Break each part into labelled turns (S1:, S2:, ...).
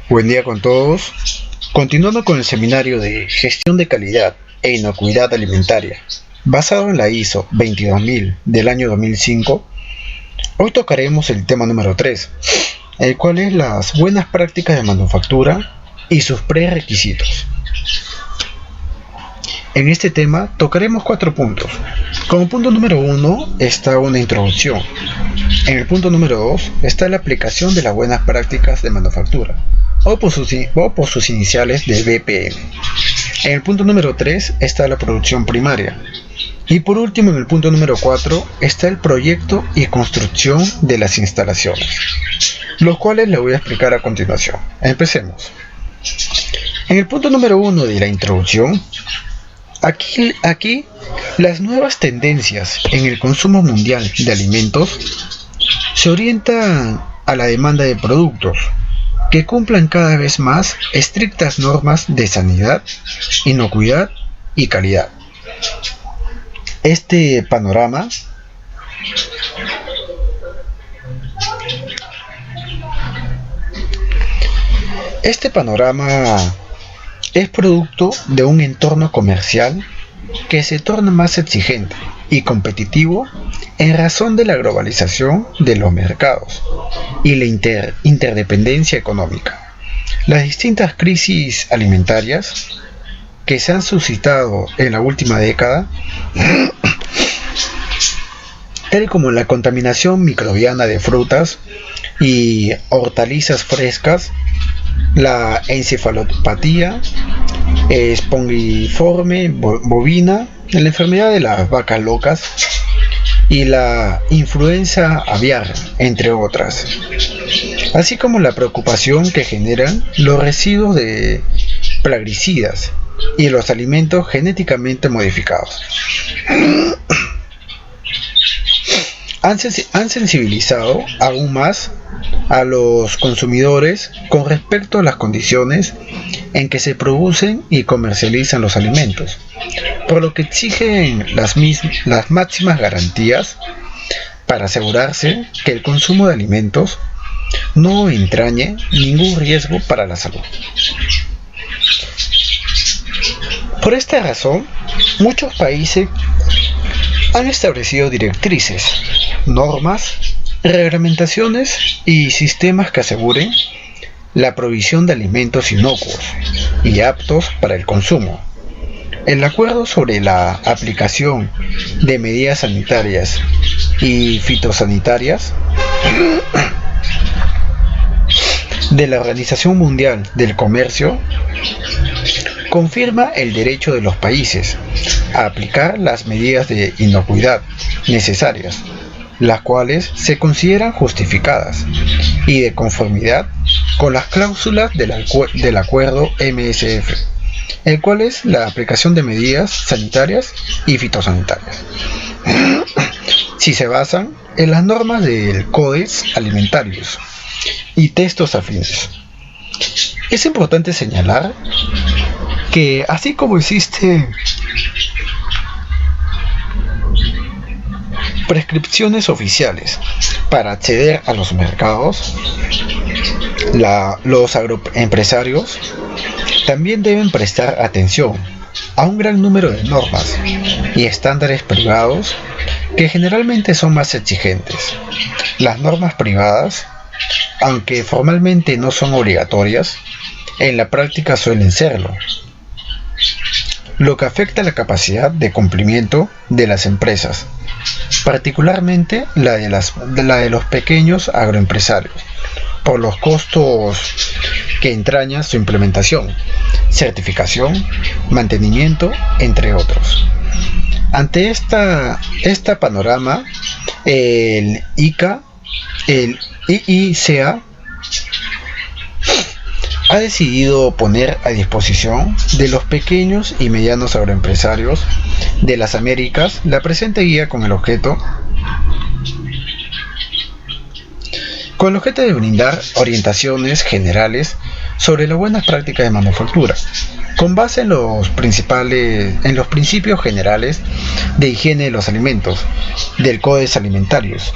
S1: Buen día con todos. Continuando con el seminario de Gestión de Calidad e Inocuidad Alimentaria, basado en la ISO 22000 del año 2005, hoy tocaremos el tema número 3, el cual es las buenas prácticas de manufactura y sus prerequisitos. En este tema tocaremos 4 puntos. Como punto número 1 está una introducción. En el punto número 2 está la aplicación de las buenas prácticas de manufactura, o por sus iniciales de BPM. En el punto número 3 está la producción primaria. Y por último, en el punto número 4 está el proyecto y construcción de las instalaciones, los cuales les voy a explicar a continuación. Empecemos. En el punto número 1 de la introducción, aquí las nuevas tendencias en el consumo mundial de alimentos se orientan a la demanda de productos que cumplan cada vez más estrictas normas de sanidad, inocuidad y calidad. Este panorama es producto de un entorno comercial que se torna más exigente y competitivo en razón de la globalización de los mercados y la interdependencia económica. Las distintas crisis alimentarias que se han suscitado en la última década, tal como la contaminación microbiana de frutas y hortalizas frescas, la encefalopatía espongiforme bovina, la enfermedad de las vacas locas y la influenza aviar, entre otras, así como la preocupación que generan los residuos de plaguicidas y los alimentos genéticamente modificados. Han sensibilizado aún más a los consumidores con respecto a las condiciones en que se producen y comercializan los alimentos, por lo que exigen las máximas garantías para asegurarse que el consumo de alimentos no entrañe ningún riesgo para la salud. Por esta razón, muchos países han establecido directrices, normas, reglamentaciones y sistemas que aseguren la provisión de alimentos inocuos y aptos para el consumo. El acuerdo sobre la aplicación de medidas sanitarias y fitosanitarias de la Organización Mundial del Comercio confirma el derecho de los países a aplicar las medidas de inocuidad necesarias, las cuales se consideran justificadas y de conformidad con las cláusulas del acuerdo MSF, el cual es la aplicación de medidas sanitarias y fitosanitarias, si se basan en las normas del Codex Alimentarius y textos afines. Es importante señalar que así como existen prescripciones oficiales para acceder a los mercados, los agroempresarios también deben prestar atención a un gran número de normas y estándares privados que generalmente son más exigentes. Las normas privadas, aunque formalmente no son obligatorias, en la práctica suelen serlo, lo que afecta la capacidad de cumplimiento de las empresas, particularmente la de los pequeños agroempresarios, por los costos que entraña su implementación, certificación, mantenimiento, entre otros. Ante esta panorama, el IICA ha decidido poner a disposición de los pequeños y medianos agroempresarios de las Américas la presente guía con el objeto de brindar orientaciones generales sobre las buenas prácticas de manufactura, con base en los principios generales de higiene de los alimentos del Codex Alimentarius,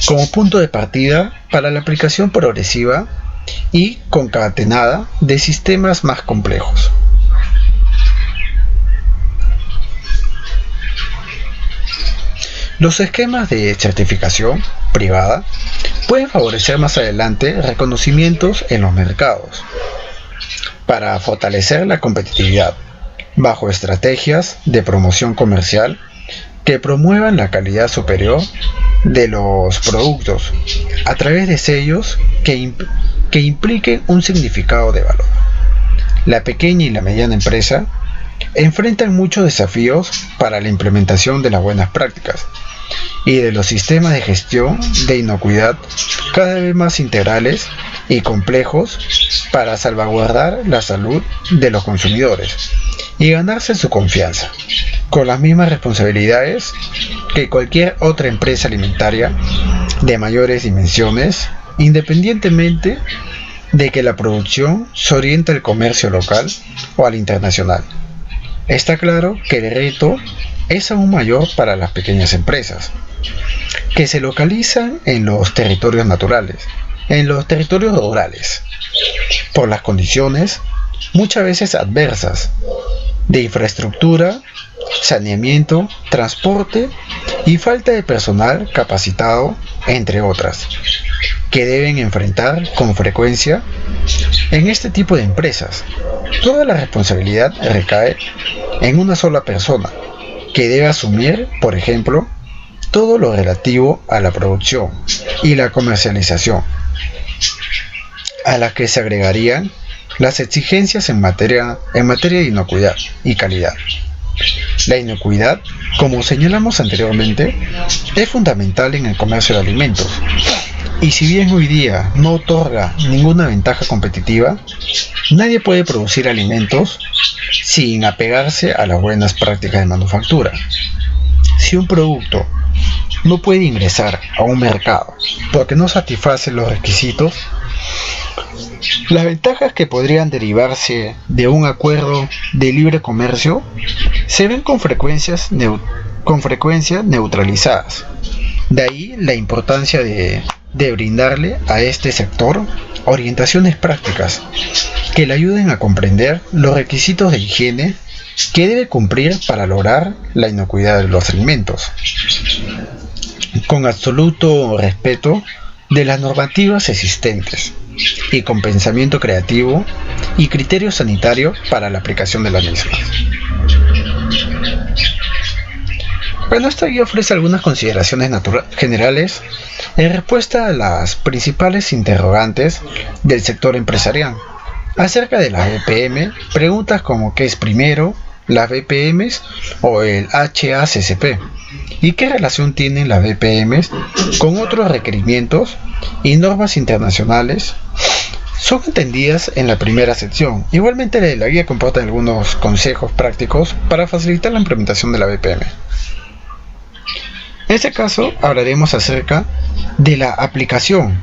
S1: como punto de partida para la aplicación progresiva y concatenada de sistemas más complejos. Los esquemas de certificación privada pueden favorecer más adelante reconocimientos en los mercados para fortalecer la competitividad bajo estrategias de promoción comercial que promuevan la calidad superior de los productos a través de sellos que impliquen un significado de valor. La pequeña y la mediana empresa enfrentan muchos desafíos para la implementación de las buenas prácticas y de los sistemas de gestión de inocuidad cada vez más integrales y complejos para salvaguardar la salud de los consumidores y ganarse su confianza, con las mismas responsabilidades que cualquier otra empresa alimentaria de mayores dimensiones, independientemente de que la producción se oriente al comercio local o al internacional. Está claro que el reto es aún mayor para las pequeñas empresas, que se localizan en los territorios naturales, en los territorios rurales, por las condiciones muchas veces adversas de infraestructura, saneamiento, transporte y falta de personal capacitado, entre otras, que deben enfrentar con frecuencia en este tipo de empresas. Toda la responsabilidad recae en una sola persona, que debe asumir, por ejemplo, todo lo relativo a la producción y la comercialización, a las que se agregarían las exigencias en materia de inocuidad y calidad. La inocuidad, como señalamos anteriormente, es fundamental en el comercio de alimentos, y si bien hoy día no otorga ninguna ventaja competitiva, nadie puede producir alimentos sin apegarse a las buenas prácticas de manufactura. Si un producto no puede ingresar a un mercado porque no satisface los requisitos, las ventajas que podrían derivarse de un acuerdo de libre comercio se ven con frecuencia neutralizadas. De ahí la importancia de brindarle a este sector orientaciones prácticas que le ayuden a comprender los requisitos de higiene que debe cumplir para lograr la inocuidad de los alimentos, con absoluto respeto de las normativas existentes y con pensamiento creativo y criterio sanitario para la aplicación de las mismas. Bueno, esta guía ofrece algunas consideraciones generales en respuesta a las principales interrogantes del sector empresarial. Acerca de las BPM, preguntas como ¿qué es primero, las BPMs o el HACCP? ¿Y qué relación tienen las BPMs con otros requerimientos y normas internacionales? Son entendidas en la primera sección. Igualmente la guía comporta algunos consejos prácticos para facilitar la implementación de la BPM. En este caso hablaremos acerca de la aplicación.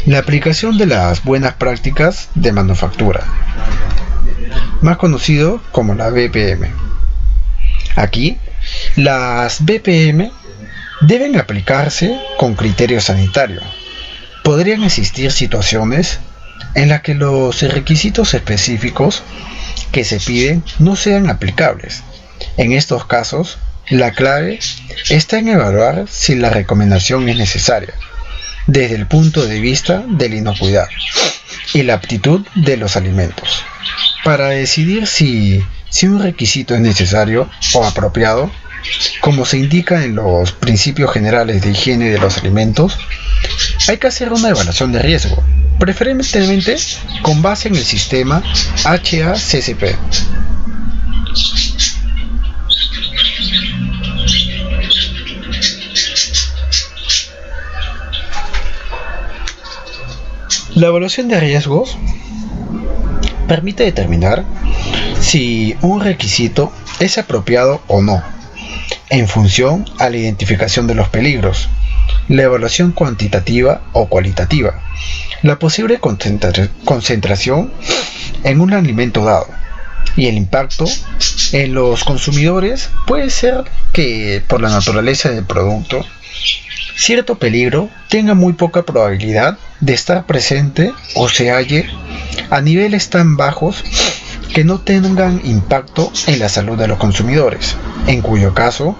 S1: La aplicación de las buenas prácticas de manufactura, más conocido como la BPM. Aquí, las BPM deben aplicarse con criterio sanitario. Podrían existir situaciones en las que los requisitos específicos que se piden no sean aplicables. En estos casos, la clave está en evaluar si la recomendación es necesaria desde el punto de vista de la inocuidad y la aptitud de los alimentos. Para decidir si un requisito es necesario o apropiado, como se indica en los principios generales de higiene de los alimentos, hay que hacer una evaluación de riesgo, preferentemente con base en el sistema HACCP. La evaluación de riesgos permite determinar si un requisito es apropiado o no, en función a la identificación de los peligros, la evaluación cuantitativa o cualitativa, la posible concentración en un alimento dado y el impacto en los consumidores. Puede ser que por la naturaleza del producto cierto peligro tenga muy poca probabilidad de estar presente o se halle a niveles tan bajos que no tengan impacto en la salud de los consumidores, en cuyo caso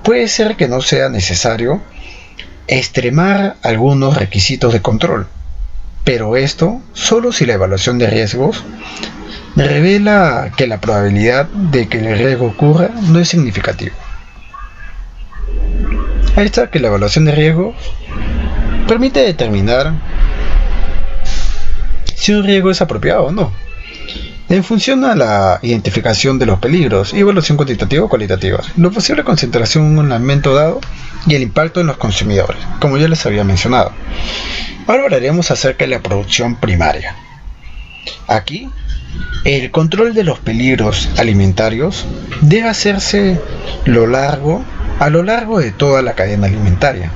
S1: puede ser que no sea necesario extremar algunos requisitos de control, pero esto solo si la evaluación de riesgos revela que la probabilidad de que el riesgo ocurra no es significativa. Ahí está, que la evaluación de riesgo permite determinar si un riesgo es apropiado o no, en función a la identificación de los peligros y evaluación cuantitativa o cualitativa, la posible concentración en un elemento dado y el impacto en los consumidores, como ya les había mencionado. Ahora hablaremos acerca de la producción primaria. Aquí, el control de los peligros alimentarios debe hacerse a lo largo de toda la cadena alimentaria,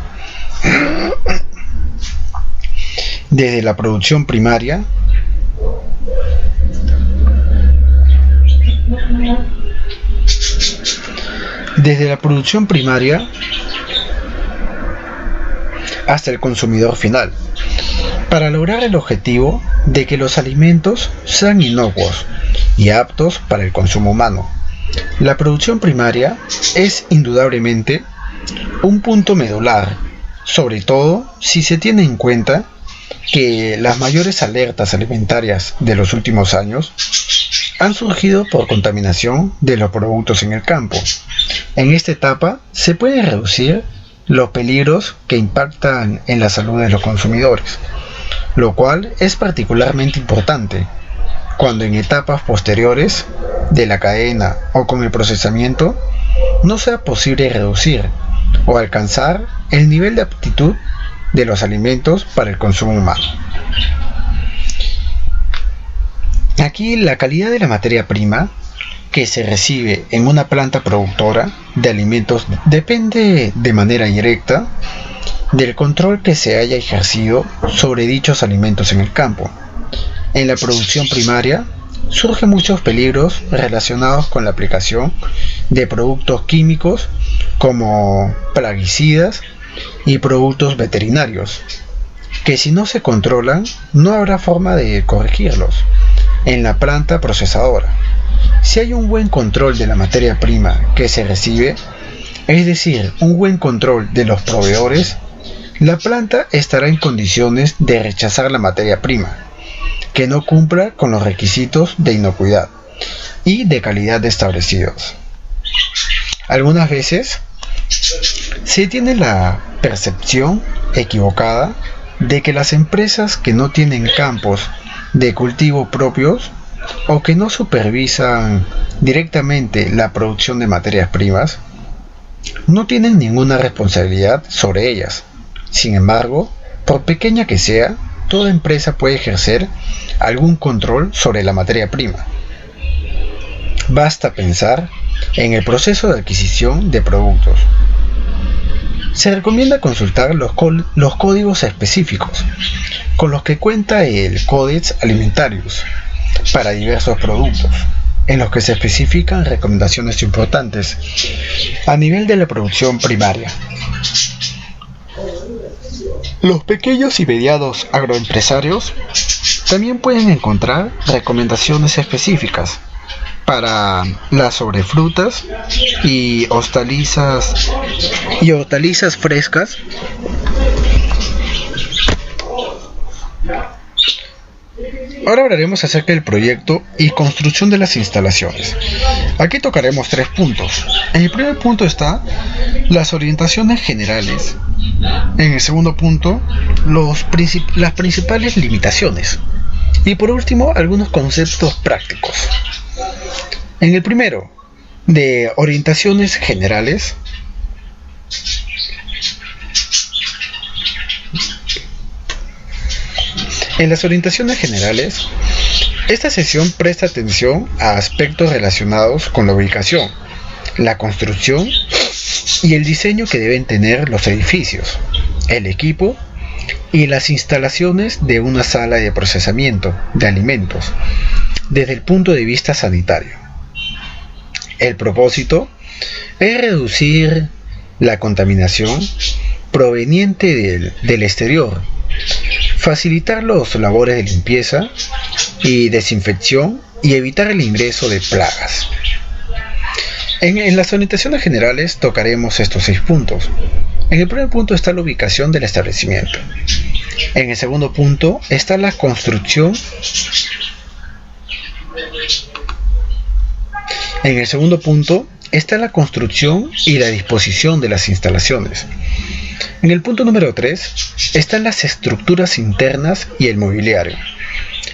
S1: desde la producción primaria hasta el consumidor final, para lograr el objetivo de que los alimentos sean inocuos y aptos para el consumo humano. La producción primaria es indudablemente un punto medular, sobre todo si se tiene en cuenta que las mayores alertas alimentarias de los últimos años han surgido por contaminación de los productos en el campo. En esta etapa se pueden reducir los peligros que impactan en la salud de los consumidores, lo cual es particularmente importante cuando en etapas posteriores de la cadena o con el procesamiento no sea posible reducir o alcanzar el nivel de aptitud de los alimentos para el consumo humano. Aquí la calidad de la materia prima que se recibe en una planta productora de alimentos depende de manera directa del control que se haya ejercido sobre dichos alimentos en el campo. En la producción primaria surgen muchos peligros relacionados con la aplicación de productos químicos como plaguicidas y productos veterinarios, que si no se controlan no habrá forma de corregirlos en la planta procesadora. Si hay un buen control de la materia prima que se recibe, es decir, un buen control de los proveedores, la planta estará en condiciones de rechazar la materia prima que no cumpla con los requisitos de inocuidad y de calidad establecidos. Algunas veces se tiene la percepción equivocada de que las empresas que no tienen campos de cultivo propios o que no supervisan directamente la producción de materias primas no tienen ninguna responsabilidad sobre ellas. Sin embargo, por pequeña que sea, toda empresa puede ejercer algún control sobre la materia prima. Basta pensar en el proceso de adquisición de productos. Se recomienda consultar los códigos específicos con los que cuenta el Codex Alimentarius para diversos productos, en los que se especifican recomendaciones importantes a nivel de la producción primaria. Los pequeños y medianos agroempresarios también pueden encontrar recomendaciones específicas para las sobrefrutas y hortalizas frescas. Ahora hablaremos acerca del proyecto y construcción de las instalaciones. Aquí tocaremos 3 puntos. En el primer punto está las orientaciones generales. En el segundo punto, las principales limitaciones. Y por último, algunos conceptos prácticos. En el primero, de orientaciones generales, en las orientaciones generales, esta sesión presta atención a aspectos relacionados con la ubicación, la construcción y el diseño que deben tener los edificios, el equipo y las instalaciones de una sala de procesamiento de alimentos desde el punto de vista sanitario. El propósito es reducir la contaminación proveniente del exterior, facilitar las labores de limpieza y desinfección y evitar el ingreso de plagas. En las orientaciones generales tocaremos estos 6 puntos. En el primer punto está la ubicación del establecimiento. En el segundo punto está la construcción. En el segundo punto está la construcción y la disposición de las instalaciones. En el punto número 3 están las estructuras internas y el mobiliario.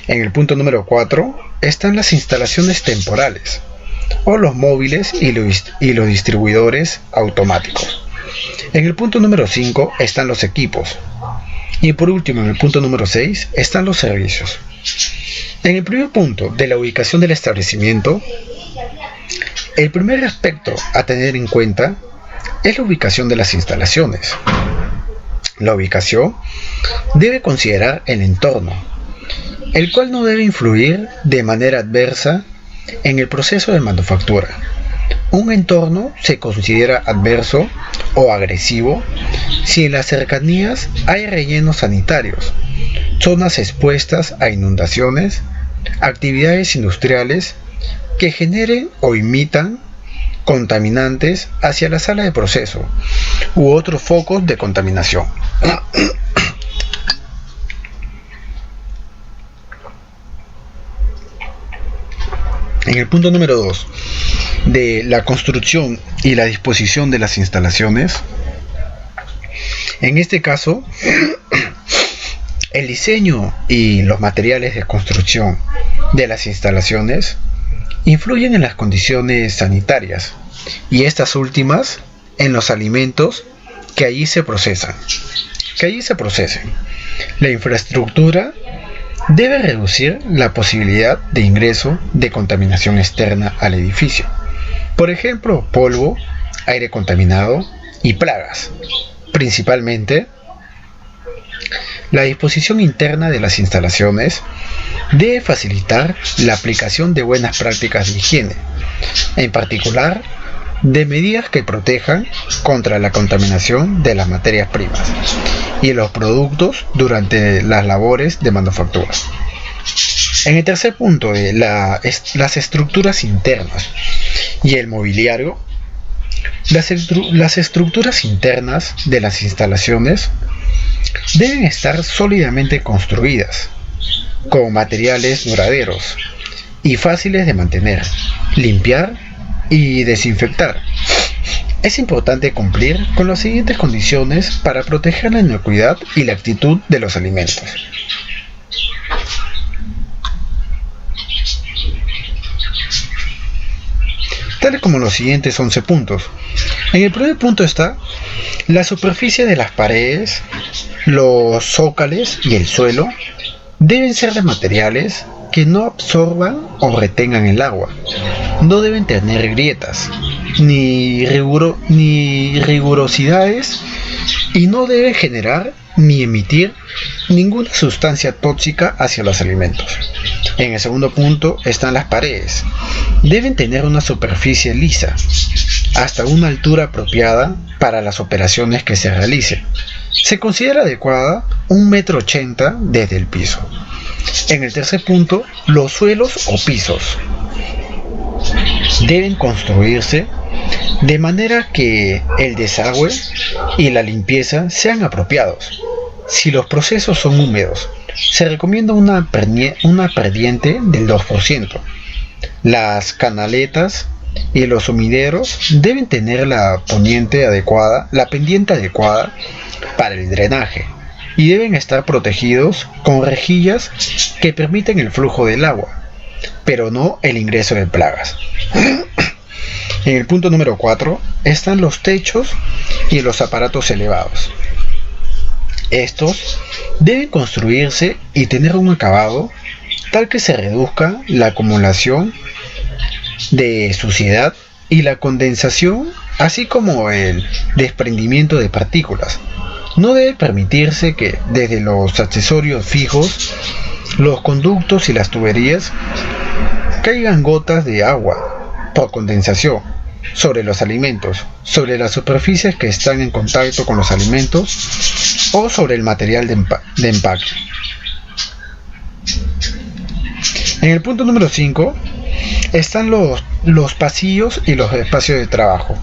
S1: En el punto número 4 están las instalaciones temporales, o los móviles y los distribuidores automáticos. En el punto número 5 están los equipos. Y por último, en el punto número 6 están los servicios. En el primer punto de la ubicación del establecimiento, el primer aspecto a tener en cuenta es la ubicación de las instalaciones. La ubicación debe considerar el entorno, el cual no debe influir de manera adversa en el proceso de manufactura. Un entorno se considera adverso o agresivo si en las cercanías hay rellenos sanitarios, zonas expuestas a inundaciones, actividades industriales que generen o imitan contaminantes hacia la sala de proceso u otros focos de contaminación. En el punto número 2 de la construcción y la disposición de las instalaciones, en este caso, el diseño y los materiales de construcción de las instalaciones influyen en las condiciones sanitarias y estas últimas en los alimentos que allí se procesen. La infraestructura debe reducir la posibilidad de ingreso de contaminación externa al edificio. Por ejemplo, polvo, aire contaminado y plagas. Principalmente, la disposición interna de las instalaciones debe facilitar la aplicación de buenas prácticas de higiene, en particular de medidas que protejan contra la contaminación de las materias primas y los productos durante las labores de manufactura. En el tercer punto, las estructuras internas y el mobiliario, las estructuras internas de las instalaciones deben estar sólidamente construidas, con materiales duraderos y fáciles de mantener, limpiar y desinfectar. Es importante cumplir con las siguientes condiciones para proteger la inocuidad y la actitud de los alimentos. Tales como los siguientes 11 puntos. En el primer punto está la superficie de las paredes, los zócales y el suelo deben ser de materiales que no absorban o retengan el agua. No deben tener grietas, ni rigurosidades, y no deben generar ni emitir ninguna sustancia tóxica hacia los alimentos. En el segundo punto están las paredes. Deben tener una superficie lisa, hasta una altura apropiada para las operaciones que se realicen. Se considera adecuada 1,80 m desde el piso. En el tercer punto, los suelos o pisos deben construirse de manera que el desagüe y la limpieza sean apropiados. Si los procesos son húmedos, se recomienda una perdiente del 2%. Las canaletas y los sumideros deben tener la pendiente adecuada para el drenaje y deben estar protegidos con rejillas que permiten el flujo del agua, pero no el ingreso de plagas. En el punto número 4 están los techos y los aparatos elevados. Estos deben construirse y tener un acabado tal que se reduzca la acumulación de suciedad y la condensación, así como el desprendimiento de partículas. No debe permitirse que desde los accesorios fijos, los conductos y las tuberías caigan gotas de agua por condensación, sobre los alimentos, sobre las superficies que están en contacto con los alimentos o sobre el material de empaque. En el punto número 5 están los pasillos y los espacios de trabajo,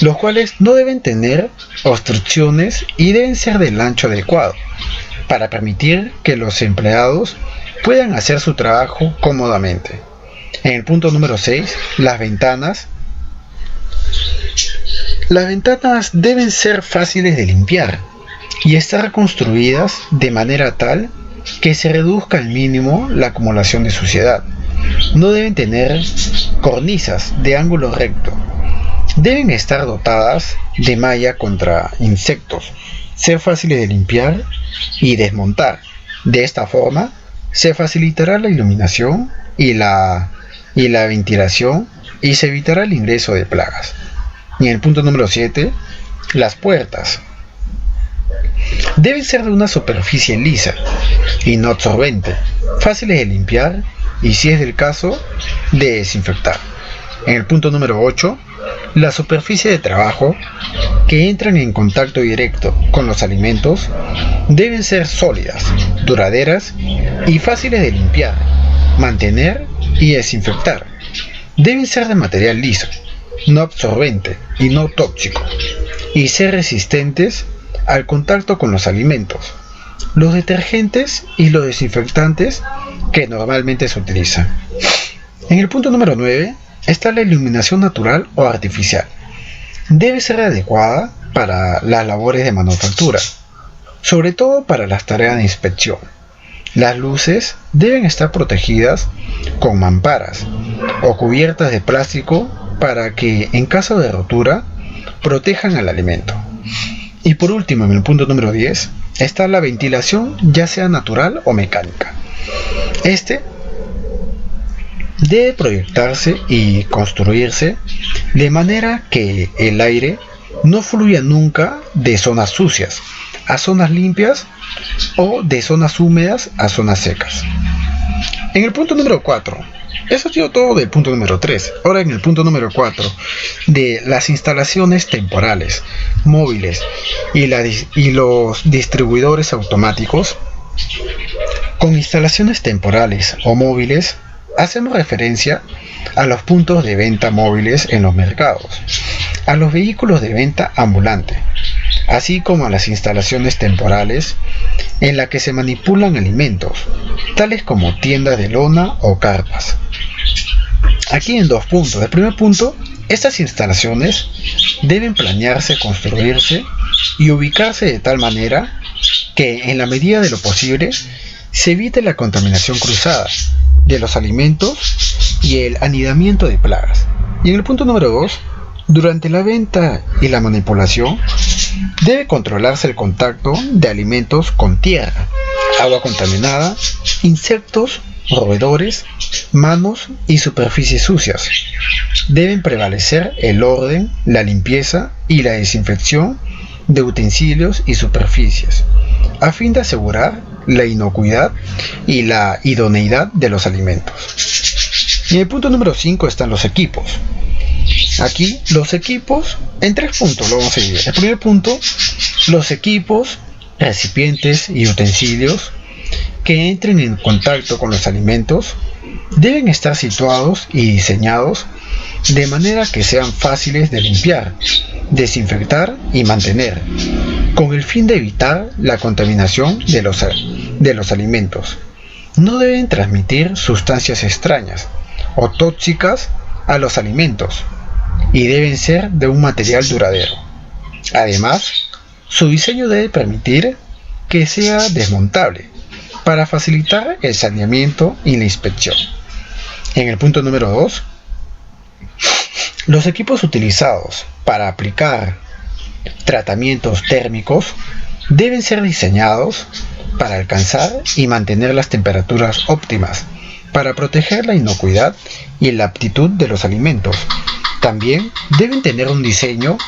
S1: los cuales no deben tener obstrucciones y deben ser del ancho adecuado para permitir que los empleados puedan hacer su trabajo cómodamente. En el punto número 6, las ventanas. Las ventanas deben ser fáciles de limpiar y estar construidas de manera tal que se reduzca al mínimo la acumulación de suciedad. No deben tener cornisas de ángulo recto. Deben estar dotadas de malla contra insectos, ser fáciles de limpiar y desmontar. De esta forma se facilitará la iluminación y la ventilación y se evitará el ingreso de plagas. Y en el punto número 7, las puertas deben ser de una superficie lisa y no absorbente, fáciles de limpiar y, si es del caso, de desinfectar. En el punto número 8, la superficie de trabajo que entran en contacto directo con los alimentos deben ser sólidas, duraderas y fáciles de limpiar, mantener y desinfectar. Deben ser de material liso, no absorbente y no tóxico, y ser resistentes al contacto con los alimentos, los detergentes y los desinfectantes que normalmente se utilizan. En el punto número 9 está la iluminación natural o artificial. Debe ser adecuada para las labores de manufactura, sobre todo para las tareas de inspección. Las luces deben estar protegidas con mamparas o cubiertas de plástico para que, en caso de rotura, protejan al alimento. Y por último, en el punto número 10, está la ventilación, ya sea natural o mecánica. Debe proyectarse y construirse de manera que el aire no fluya nunca de zonas sucias a zonas limpias o de zonas húmedas a zonas secas. En el punto número 4, eso ha sido todo del punto número 3. Ahora en el punto número 4, de las instalaciones temporales, móviles y los distribuidores automáticos. Con instalaciones temporales o móviles hacemos referencia a los puntos de venta móviles en los mercados, a los vehículos de venta ambulante, así como a las instalaciones temporales en las que se manipulan alimentos, tales como tiendas de lona o carpas. Aquí en 2 puntos. El primer punto, estas instalaciones deben planearse, construirse y ubicarse de tal manera que, en la medida de lo posible, se evite la contaminación cruzada de los alimentos y el anidamiento de plagas. Y en el punto número 2, durante la venta y la manipulación, debe controlarse el contacto de alimentos con tierra, agua contaminada, insectos, roedores, manos y superficies sucias. Deben prevalecer el orden, la limpieza y la desinfección de utensilios y superficies, a fin de asegurar la inocuidad y la idoneidad de los alimentos. Y en el punto número 5 están los equipos. Aquí los equipos, en 3 puntos lo vamos a dividir. El primer punto, los equipos, recipientes y utensilios que entren en contacto con los alimentos deben estar situados y diseñados de manera que sean fáciles de limpiar, desinfectar y mantener, con el fin de evitar la contaminación de los alimentos. No deben transmitir sustancias extrañas o tóxicas a los alimentos y deben ser de un material duradero. Además, su diseño debe permitir que sea desmontable para facilitar el saneamiento y la inspección. En el punto número 2, los equipos utilizados para aplicar tratamientos térmicos deben ser diseñados para alcanzar y mantener las temperaturas óptimas para proteger la inocuidad y la aptitud de los alimentos. También deben tener un diseño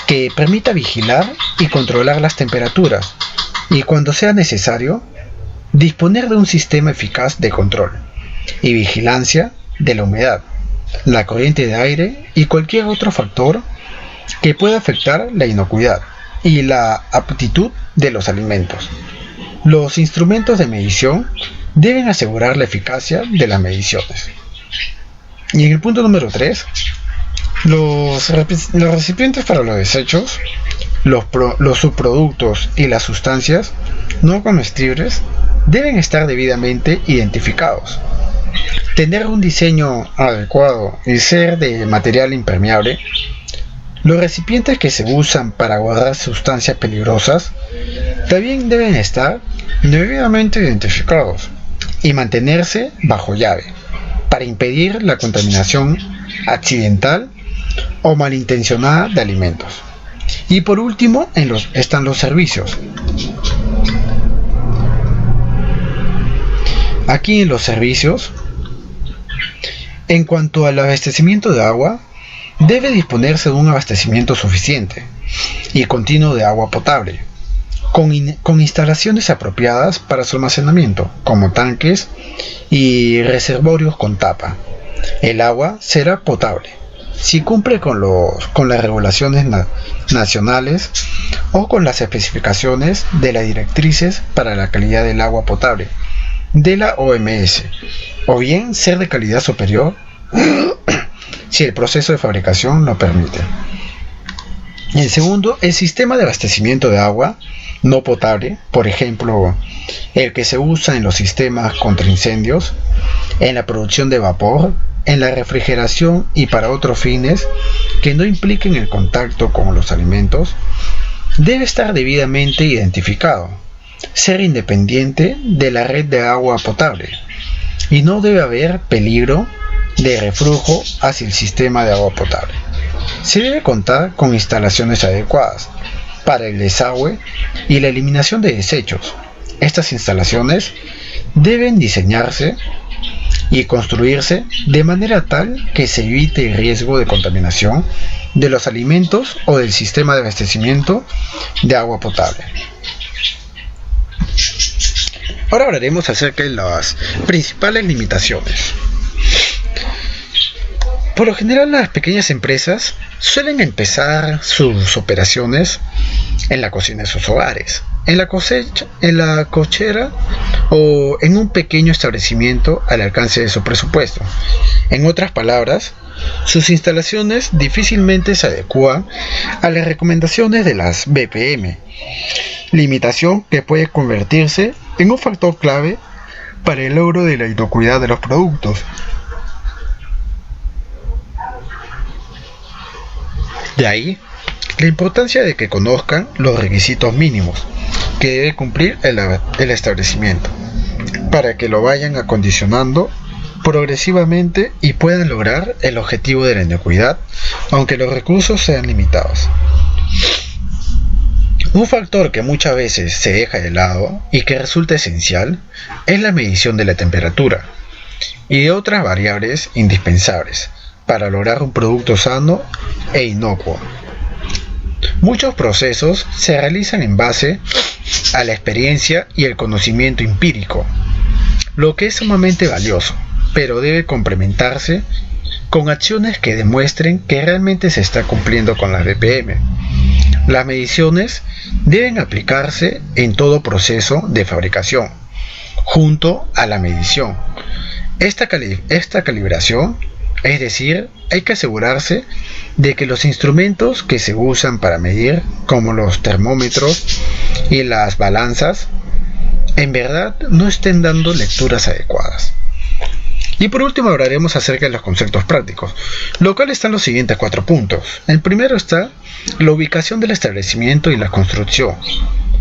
S1: que permita vigilar y controlar las temperaturas y, cuando sea necesario, disponer de un sistema eficaz de control. y vigilancia de la humedad, la corriente de aire y cualquier otro factor que pueda afectar la inocuidad y la aptitud de los alimentos. Los instrumentos de medición deben asegurar la eficacia de las mediciones. Y en el punto número 3, los recipientes para los desechos, los subproductos y las sustancias no comestibles deben estar debidamente identificados. Tener un diseño adecuado y ser de material impermeable. Los recipientes que se usan para guardar sustancias peligrosas también deben estar debidamente identificados y mantenerse bajo llave para impedir la contaminación accidental o malintencionada de alimentos. Y por último están los servicios. Aquí en los servicios, en cuanto al abastecimiento de agua, debe disponerse de un abastecimiento suficiente y continuo de agua potable, con instalaciones apropiadas para su almacenamiento, como tanques y reservorios con tapa. El agua será potable si cumple con las regulaciones nacionales o con las especificaciones de las directrices para la calidad del agua potable de la OMS, o bien ser de calidad superior si el proceso de fabricación lo permite. Y el segundo, el sistema de abastecimiento de agua no potable, por ejemplo, el que se usa en los sistemas contra incendios, en la producción de vapor, en la refrigeración y para otros fines que no impliquen el contacto con los alimentos, debe estar debidamente identificado, ser independiente de la red de agua potable y no debe haber peligro de reflujo hacia el sistema de agua potable. Se debe contar con instalaciones adecuadas para el desagüe y la eliminación de desechos. Estas instalaciones deben diseñarse y construirse de manera tal que se evite el riesgo de contaminación de los alimentos o del sistema de abastecimiento de agua potable. Ahora hablaremos acerca de las principales limitaciones. Por lo general, las pequeñas empresas suelen empezar sus operaciones en la cocina de sus hogares, en la cochera o en un pequeño establecimiento al alcance de su presupuesto. En otras palabras, sus instalaciones difícilmente se adecúan a las recomendaciones de las BPM, limitación que puede convertirse en un factor clave para el logro de la inocuidad de los productos. De ahí, la importancia de que conozcan los requisitos mínimos que debe cumplir el establecimiento, para que lo vayan acondicionando progresivamente y puedan lograr el objetivo de la inocuidad, aunque los recursos sean limitados. Un factor que muchas veces se deja de lado y que resulta esencial es la medición de la temperatura y de otras variables indispensables para lograr un producto sano e inocuo. Muchos procesos se realizan en base a la experiencia y el conocimiento empírico, lo que es sumamente valioso, pero debe complementarse con acciones que demuestren que realmente se está cumpliendo con las BPM. Las mediciones deben aplicarse en todo proceso de fabricación, junto a la medición. Esta calibración, es decir, hay que asegurarse de que los instrumentos que se usan para medir, como los termómetros y las balanzas, en verdad no estén dando lecturas adecuadas. Y por último hablaremos acerca de los conceptos prácticos, lo cual están los siguientes 4 puntos. El primero está la ubicación del establecimiento y la construcción.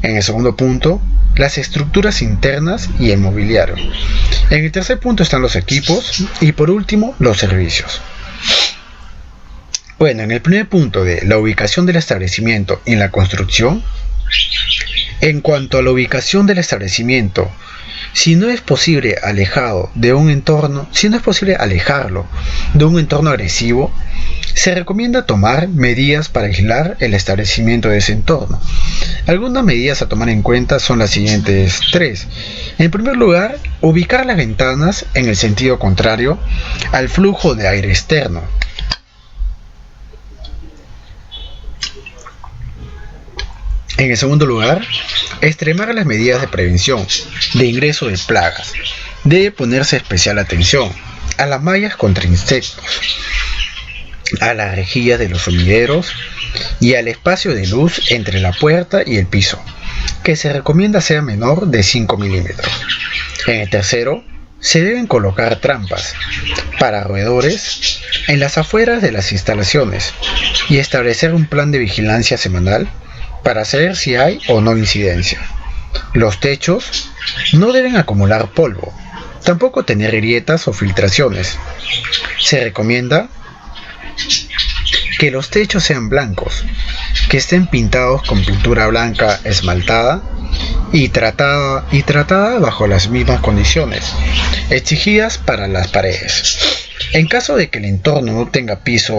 S1: En el segundo punto, las estructuras internas y el mobiliario. En el tercer punto están los equipos y por último los servicios. Bueno, en el primer punto de la ubicación del establecimiento y la construcción, en cuanto a la ubicación del establecimiento, si no es posible alejarlo de un entorno agresivo, Se recomienda tomar medidas para aislar el establecimiento de ese entorno. Algunas medidas a tomar en cuenta son las siguientes tres. En primer lugar, ubicar las ventanas en el sentido contrario al flujo de aire externo. En el segundo lugar, extremar las medidas de prevención de ingreso de plagas. Debe ponerse especial atención a las mallas contra insectos, a las rejillas de los sumideros y al espacio de luz entre la puerta y el piso, que se recomienda sea menor de 5 milímetros. En el tercero, se deben colocar trampas para roedores en las afueras de las instalaciones y establecer un plan de vigilancia semanal para saber si hay o no incidencia. Los techos no deben acumular polvo, tampoco tener grietas o filtraciones. Se recomienda que los techos sean blancos, que estén pintados con pintura blanca esmaltada y tratada bajo las mismas condiciones exigidas para las paredes. En caso de que el entorno no tenga piso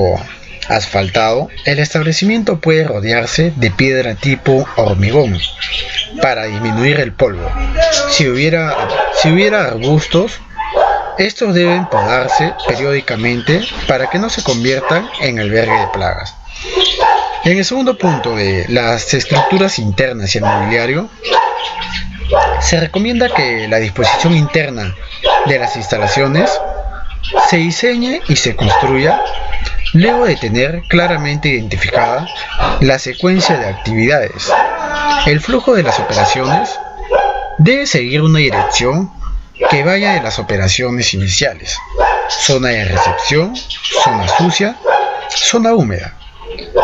S1: asfaltado, el establecimiento puede rodearse de piedra tipo hormigón para disminuir el polvo. Si hubiera arbustos, estos deben podarse periódicamente para que no se conviertan en albergue de plagas. En el segundo punto de las estructuras internas y el mobiliario, se recomienda que la disposición interna de las instalaciones se diseñe y se construya luego de tener claramente identificada la secuencia de actividades. El flujo de las operaciones debe seguir una dirección que vaya de las operaciones iniciales: zona de recepción, zona sucia, zona húmeda,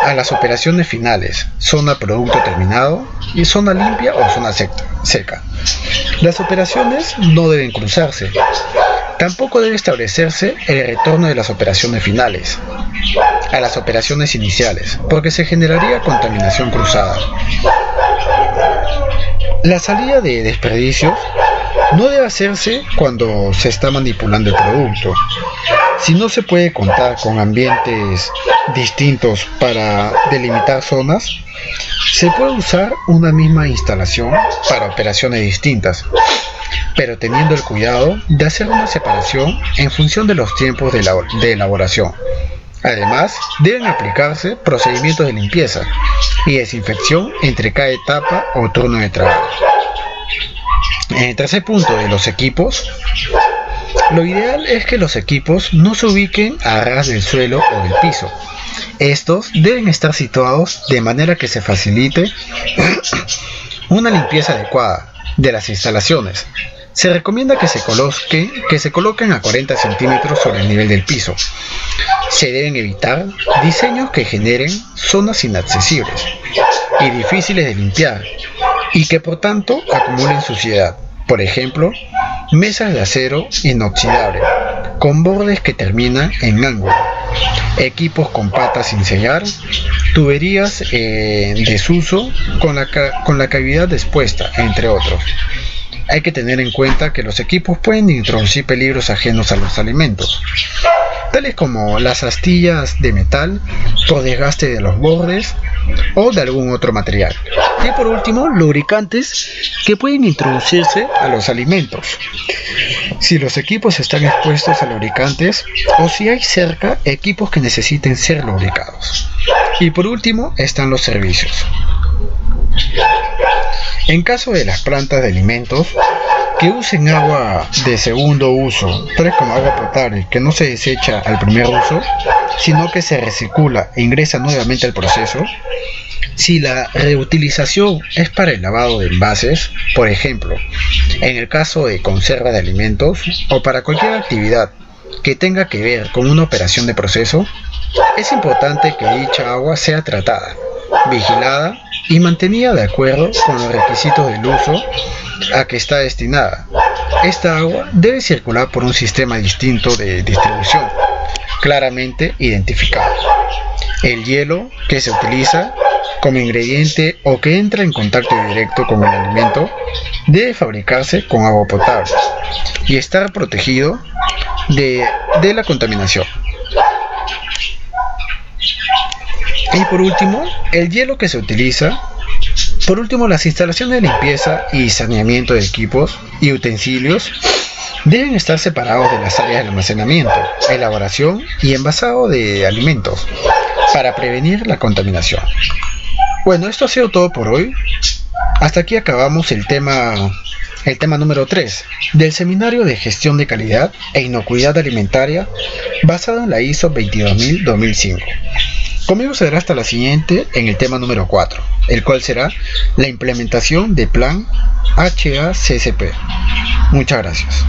S1: a las operaciones finales, zona producto terminado y zona limpia o zona seca. Las operaciones no deben cruzarse. Tampoco debe establecerse el retorno de las operaciones finales a las operaciones iniciales, porque se generaría contaminación cruzada. La salida de desperdicios no debe hacerse cuando se está manipulando el producto. Si no se puede contar con ambientes distintos para delimitar zonas, se puede usar una misma instalación para operaciones distintas, pero teniendo el cuidado de hacer una separación en función de los tiempos de elaboración. Además, deben aplicarse procedimientos de limpieza y desinfección entre cada etapa o turno de trabajo. En el tercer punto de los equipos, lo ideal es que los equipos no se ubiquen a ras del suelo o del piso. Estos deben estar situados de manera que se facilite una limpieza adecuada de las instalaciones. Se recomienda que se coloquen a 40 centímetros sobre el nivel del piso. Se deben evitar diseños que generen zonas inaccesibles y difíciles de limpiar y que por tanto acumulen suciedad. Por ejemplo, mesas de acero inoxidable con bordes que terminan en ángulo, equipos con patas sin sellar, tuberías en desuso con la cavidad expuesta, entre otros. Hay que tener en cuenta que los equipos pueden introducir peligros ajenos a los alimentos, tales como las astillas de metal por desgaste de los bordes o de algún otro material. Y por último, lubricantes que pueden introducirse a los alimentos, si los equipos están expuestos a lubricantes o si hay cerca equipos que necesiten ser lubricados. Y por último están los servicios. En caso de las plantas de alimentos que usen agua de segundo uso, tales como agua potable, que no se desecha al primer uso, sino que se recircula e ingresa nuevamente al proceso, si la reutilización es para el lavado de envases, por ejemplo, en el caso de conserva de alimentos o para cualquier actividad que tenga que ver con una operación de proceso, es importante que dicha agua sea tratada, vigilada y mantenida de acuerdo con los requisitos del uso a que está destinada. Esta agua debe circular por un sistema distinto de distribución, claramente identificado. El hielo que se utiliza como ingrediente o que entra en contacto directo con el alimento debe fabricarse con agua potable y estar protegido de la contaminación. Y por último, el hielo que se utiliza. Por último, las instalaciones de limpieza y saneamiento de equipos y utensilios deben estar separados de las áreas de almacenamiento, elaboración y envasado de alimentos para prevenir la contaminación. Bueno, esto ha sido todo por hoy. Hasta aquí acabamos el tema número 3 del Seminario de Gestión de Calidad e Inocuidad Alimentaria basado en la ISO 22000-2005. Conmigo será hasta la siguiente en el tema número 4, el cual será la implementación del plan HACCP. Muchas gracias.